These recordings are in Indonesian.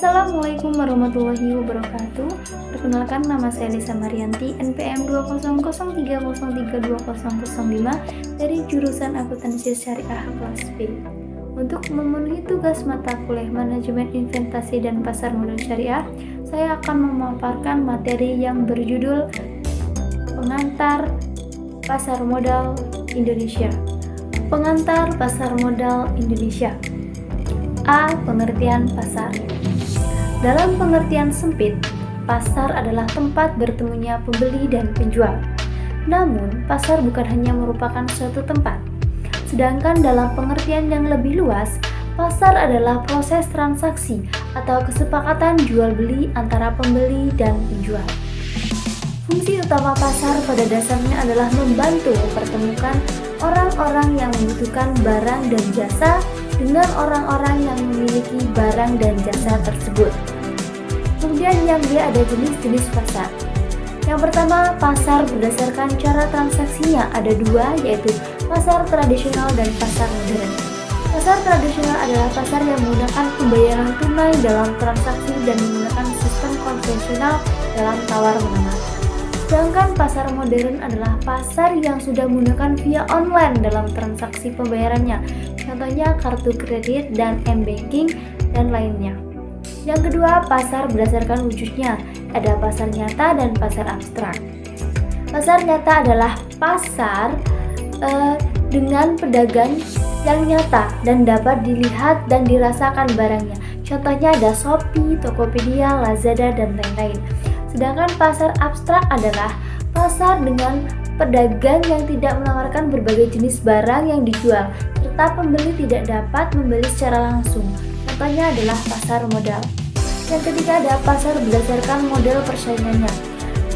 Assalamualaikum warahmatullahi wabarakatuh. Perkenalkan, nama saya Lisa Marianti, NPM 20030320005 dari jurusan Akuntansi Syariah kelas B. Untuk memenuhi tugas mata kuliah Manajemen Investasi dan Pasar Modal Syariah, saya akan memaparkan materi yang berjudul Pengantar Pasar Modal Indonesia. Pengantar Pasar Modal Indonesia. A. Pengertian pasar. Dalam pengertian sempit, pasar adalah tempat bertemunya pembeli dan penjual. Namun, pasar bukan hanya merupakan suatu tempat. Sedangkan dalam pengertian yang lebih luas, pasar adalah proses transaksi atau kesepakatan jual beli antara pembeli dan penjual. Fungsi utama pasar pada dasarnya adalah membantu mempertemukan orang-orang yang membutuhkan barang dan jasa dengan orang-orang yang memiliki barang dan jasa tersebut. Kemudian yang dia ada jenis-jenis pasar. Yang pertama, pasar berdasarkan cara transaksinya ada dua, yaitu pasar tradisional dan pasar modern. Pasar tradisional adalah pasar yang menggunakan pembayaran tunai dalam transaksi dan menggunakan sistem konvensional dalam tawar-menawar. Sedangkan pasar modern adalah pasar yang sudah menggunakan via online dalam transaksi pembayarannya, contohnya kartu kredit dan m-banking dan lainnya. Yang kedua, pasar berdasarkan wujudnya, ada pasar nyata dan pasar abstrak. Pasar nyata adalah pasar dengan pedagang yang nyata dan dapat dilihat dan dirasakan barangnya, contohnya ada Shopee, Tokopedia, Lazada, dan lain-lain. Sedangkan pasar abstrak adalah pasar dengan pedagang yang tidak menawarkan berbagai jenis barang yang dijual, serta pembeli tidak dapat membeli secara langsung. Contohnya adalah pasar modal. Yang ketiga ada pasar berdasarkan model persaingannya.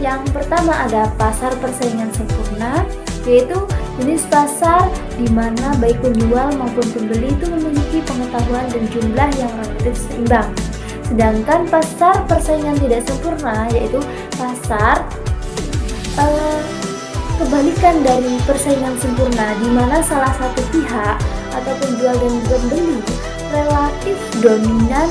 Yang pertama ada pasar persaingan sempurna, yaitu jenis pasar di mana baik penjual maupun pembeli itu memiliki pengetahuan dan jumlah yang relatif seimbang. Sedangkan pasar persaingan tidak sempurna yaitu pasar kebalikan dari persaingan sempurna, di mana salah satu pihak atau penjual dan pembeli relatif dominan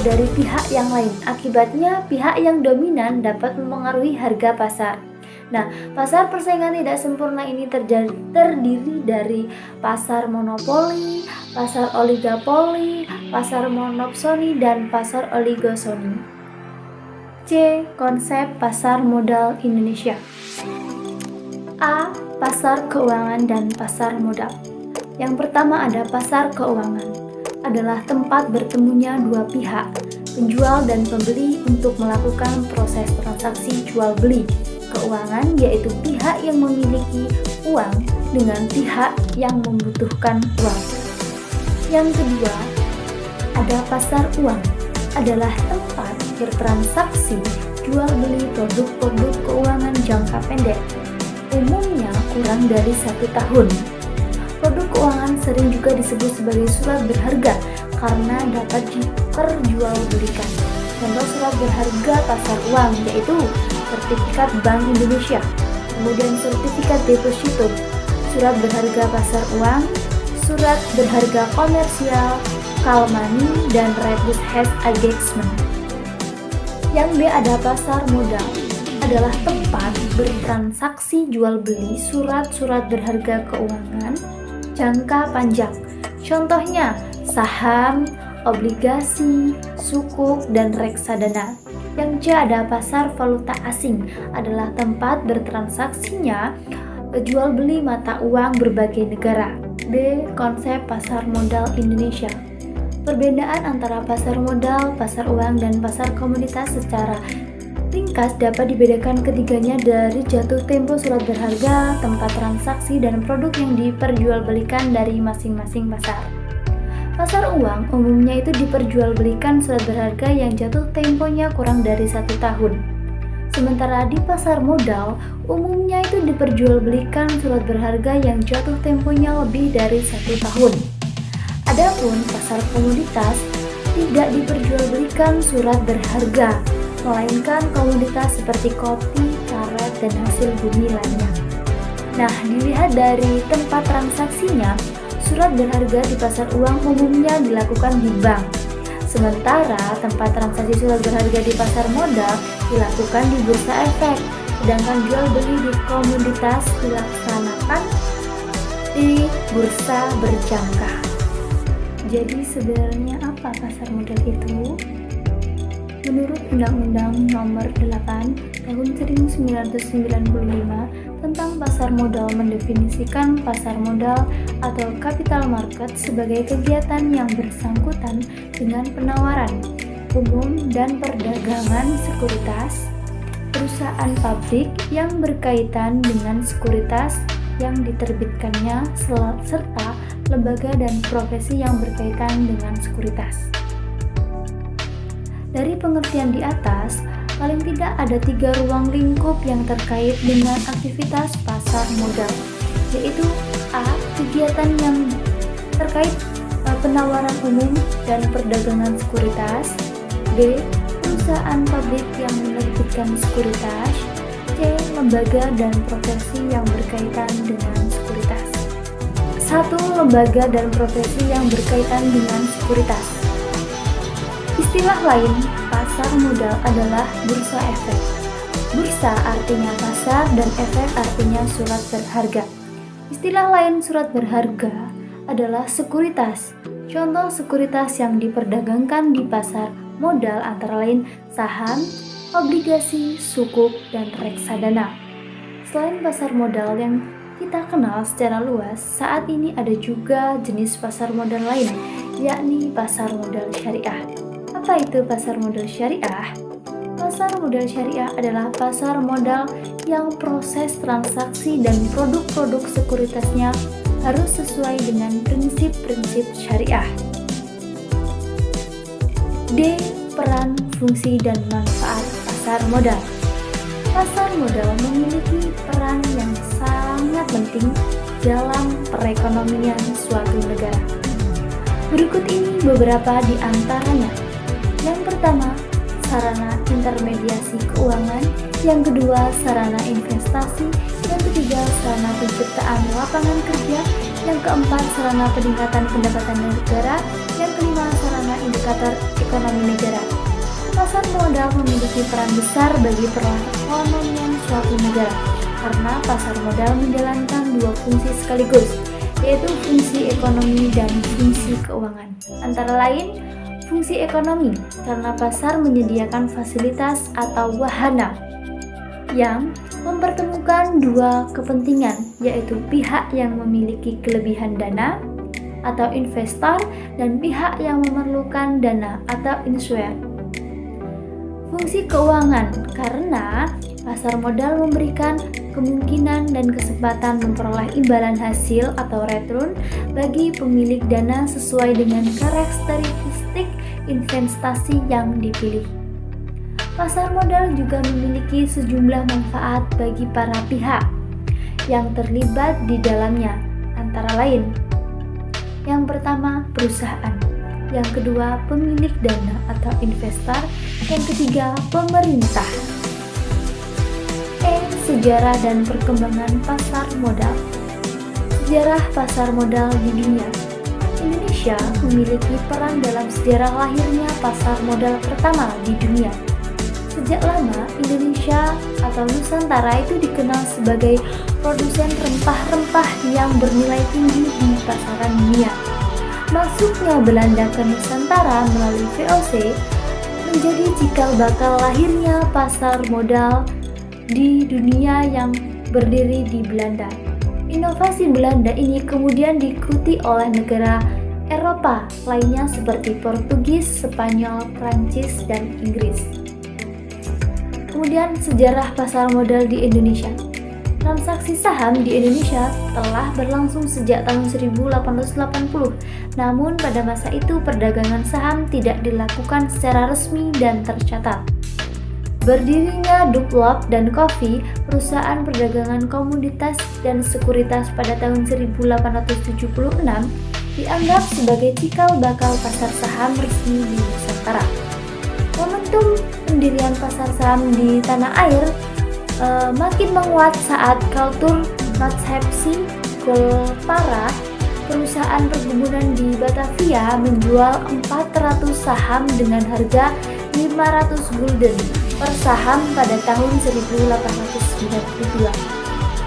dari pihak yang lain. Akibatnya pihak yang dominan dapat mempengaruhi harga pasar. Nah, pasar persaingan tidak sempurna ini terdiri dari pasar monopoli, pasar oligopoli, pasar monopsoni, dan pasar oligosoni. C. Konsep pasar modal Indonesia. A. Pasar keuangan dan pasar modal. Yang pertama ada pasar keuangan, adalah tempat bertemunya dua pihak, penjual dan pembeli untuk melakukan proses transaksi jual beli. Keuangan yaitu pihak yang memiliki uang dengan pihak yang membutuhkan uang. Yang kedua, ada pasar uang, adalah tempat bertransaksi jual beli produk-produk keuangan jangka pendek, umumnya kurang dari 1 tahun. Produk keuangan sering juga disebut sebagai surat berharga karena dapat diperjualbelikan. Contoh surat berharga pasar uang yaitu sertifikat Bank Indonesia, kemudian sertifikat deposito, surat berharga pasar uang, surat berharga komersial, call money, dan reverse hedge agreement. Yang B ada pasar modal, adalah tempat bertransaksi jual beli surat-surat berharga keuangan jangka panjang, contohnya saham, obligasi, sukuk, dan reksadana. Yang C ada pasar valuta asing, adalah tempat bertransaksinya jual beli mata uang berbagai negara. D. Konsep pasar modal Indonesia. Perbedaan antara pasar modal, pasar uang, dan pasar komoditas secara ringkas dapat dibedakan ketiganya dari jatuh tempo surat berharga, tempat transaksi, dan produk yang diperjualbelikan dari masing-masing pasar. Pasar uang umumnya itu diperjualbelikan surat berharga yang jatuh temponya kurang dari 1 tahun. Sementara di pasar modal umumnya itu diperjualbelikan surat berharga yang jatuh temponya lebih dari 1 tahun. Adapun pasar komoditas tidak diperjualbelikan surat berharga, melainkan komoditas seperti kopi, karet, dan hasil bumi lainnya. Nah, dilihat dari tempat transaksinya, surat berharga di pasar uang umumnya dilakukan di bank. Sementara tempat transaksi surat berharga di pasar modal dilakukan di bursa efek, sedangkan jual beli di komoditas dilaksanakan di bursa berjangka. Jadi sebenarnya apa pasar modal itu? Menurut Undang-Undang Nomor 8 Tahun 1995 tentang pasar modal mendefinisikan pasar modal atau capital market sebagai kegiatan yang bersangkutan dengan penawaran umum dan perdagangan sekuritas, perusahaan pabrik yang berkaitan dengan sekuritas yang diterbitkannya, serta lembaga dan profesi yang berkaitan dengan sekuritas. Dari pengertian di atas, paling tidak ada 3 ruang lingkup yang terkait dengan aktivitas pasar modal, yaitu A. Kegiatan yang terkait penawaran umum dan perdagangan sekuritas, B. Perusahaan pabrik yang menerbitkan sekuritas, C. Lembaga dan profesi yang berkaitan dengan sekuritas. 1. Lembaga dan profesi yang berkaitan dengan sekuritas. Istilah lain pasar modal adalah bursa efek. Bursa artinya pasar dan efek artinya surat berharga. Istilah lain surat berharga adalah sekuritas. Contoh sekuritas yang diperdagangkan di pasar modal antara lain saham, obligasi, sukuk, dan reksadana. Selain pasar modal yang kita kenal secara luas, saat ini ada juga jenis pasar modal lain, yakni pasar modal syariah. Apa itu pasar modal syariah? Pasar modal syariah adalah pasar modal yang proses transaksi dan produk-produk sekuritasnya harus sesuai dengan prinsip-prinsip syariah. D. Peran, fungsi, dan manfaat pasar modal. Pasar modal memiliki peran yang sangat penting dalam perekonomian suatu negara. Berikut ini beberapa di antaranya. Yang pertama, sarana intermediasi keuangan. Yang kedua, sarana investasi. Yang ketiga, sarana penciptaan lapangan kerja. Yang keempat, sarana peningkatan pendapatan negara. Yang kelima, sarana indikator ekonomi negara. Pasar modal memiliki peran besar bagi perekonomian suatu negara karena pasar modal menjalankan 2 fungsi sekaligus, yaitu fungsi ekonomi dan fungsi keuangan. Antara lain, fungsi ekonomi karena pasar menyediakan fasilitas atau wahana yang mempertemukan 2 kepentingan, yaitu pihak yang memiliki kelebihan dana atau investor dan pihak yang memerlukan dana atau issuer. Fungsi keuangan karena pasar modal memberikan kemungkinan dan kesempatan memperoleh imbalan hasil atau return bagi pemilik dana sesuai dengan karakteristik investasi yang dipilih. Pasar modal juga memiliki sejumlah manfaat bagi para pihak yang terlibat di dalamnya, antara lain: yang pertama, perusahaan; yang kedua, pemilik dana atau investor; yang ketiga, pemerintah. Sejarah dan perkembangan pasar modal. Sejarah pasar modal di dunia. Indonesia memiliki peran dalam sejarah lahirnya pasar modal pertama di dunia. Sejak lama, Indonesia atau Nusantara itu dikenal sebagai produsen rempah-rempah yang bernilai tinggi di pasaran dunia. Masuknya Belanda ke Nusantara melalui VOC menjadi cikal bakal lahirnya pasar modal di dunia yang berdiri di Belanda. Inovasi Belanda ini kemudian diikuti oleh negara Eropa lainnya seperti Portugis, Spanyol, Prancis, dan Inggris. Kemudian sejarah pasar modal di Indonesia. Transaksi saham di Indonesia telah berlangsung sejak tahun 1880. Namun pada masa itu perdagangan saham tidak dilakukan secara resmi dan tercatat. Berdirinya Dunlop dan Coffee, perusahaan perdagangan komoditas dan sekuritas pada tahun 1876, dianggap sebagai cikal bakal pasar saham resmi di Nusantara. Momentum pendirian pasar saham di tanah air makin menguat saat kultur Matsepsi Golpara perusahaan perkebunan di Batavia menjual 400 saham dengan harga 500 gulden per saham pada tahun 1892.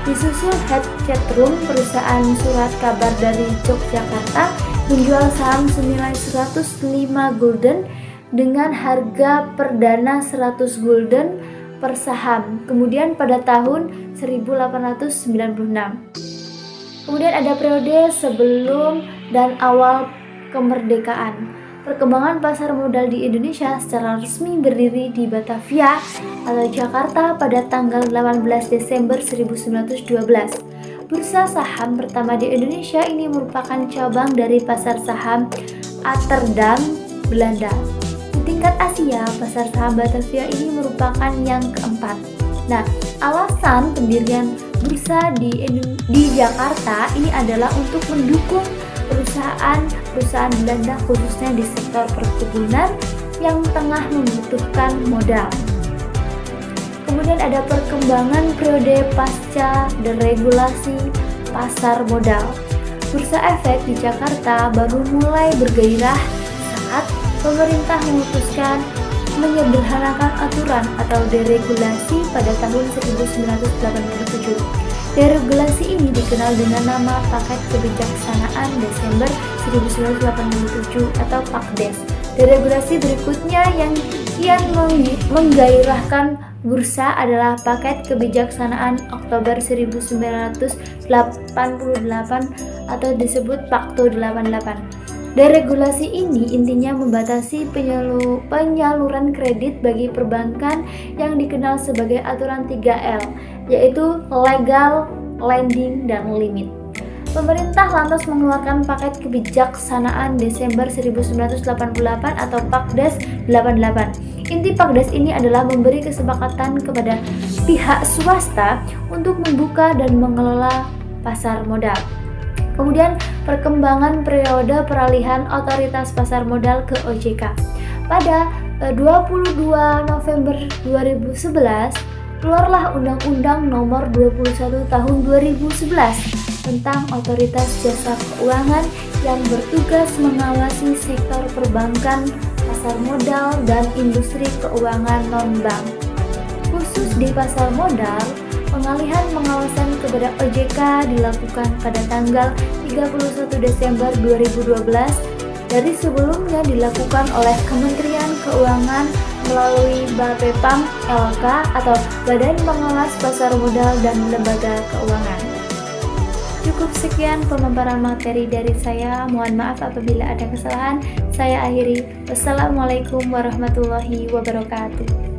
Disusul Het Cetrum, perusahaan surat kabar dari Yogyakarta, menjual saham senilai 105 gulden dengan harga perdana 100 gulden per saham. Kemudian pada tahun 1896. Kemudian ada periode sebelum dan awal kemerdekaan. Perkembangan pasar modal di Indonesia secara resmi berdiri di Batavia atau Jakarta pada tanggal 18 Desember 1912. Bursa saham pertama di Indonesia ini merupakan cabang dari pasar saham Amsterdam, Belanda. Di tingkat Asia, pasar saham Batavia ini merupakan yang keempat. Nah, alasan pendirian bursa di Jakarta ini adalah untuk mendukung perusahaan Belanda khususnya di sektor perkebunan yang tengah membutuhkan modal. Kemudian ada perkembangan periode pasca deregulasi pasar modal. Bursa efek di Jakarta baru mulai bergairah saat pemerintah memutuskan menyederhanakan aturan atau deregulasi pada tahun 1987. Deregulasi ini dikenal dengan nama Paket Kebijaksanaan Desember 1987 atau PAKDES. Deregulasi berikutnya yang kian menggairahkan bursa adalah Paket Kebijaksanaan Oktober 1988 atau disebut Pakto 88. Deregulasi ini intinya membatasi penyaluran kredit bagi perbankan yang dikenal sebagai aturan 3L, yaitu legal, lending, dan limit. Pemerintah lantas mengeluarkan Paket Kebijaksanaan Desember 1988 atau PAKDES 88. Inti PAKDES ini adalah memberi kesepakatan kepada pihak swasta untuk membuka dan mengelola pasar modal. Kemudian perkembangan periode peralihan otoritas pasar modal ke OJK. Pada 22 November 2011, keluarlah Undang-Undang Nomor 21 Tahun 2011 tentang Otoritas Jasa Keuangan yang bertugas mengawasi sektor perbankan, pasar modal, dan industri keuangan non-bank. Khusus di pasar modal, pengalihan pengawasan kepada OJK dilakukan pada tanggal 31 Desember 2012 dari sebelumnya dilakukan oleh Kementerian Keuangan melalui Bapepam LK atau Badan Pengawas Pasar Modal dan Lembaga Keuangan. Cukup sekian pemaparan materi dari saya. Mohon maaf apabila ada kesalahan. Saya akhiri. Wassalamualaikum warahmatullahi wabarakatuh.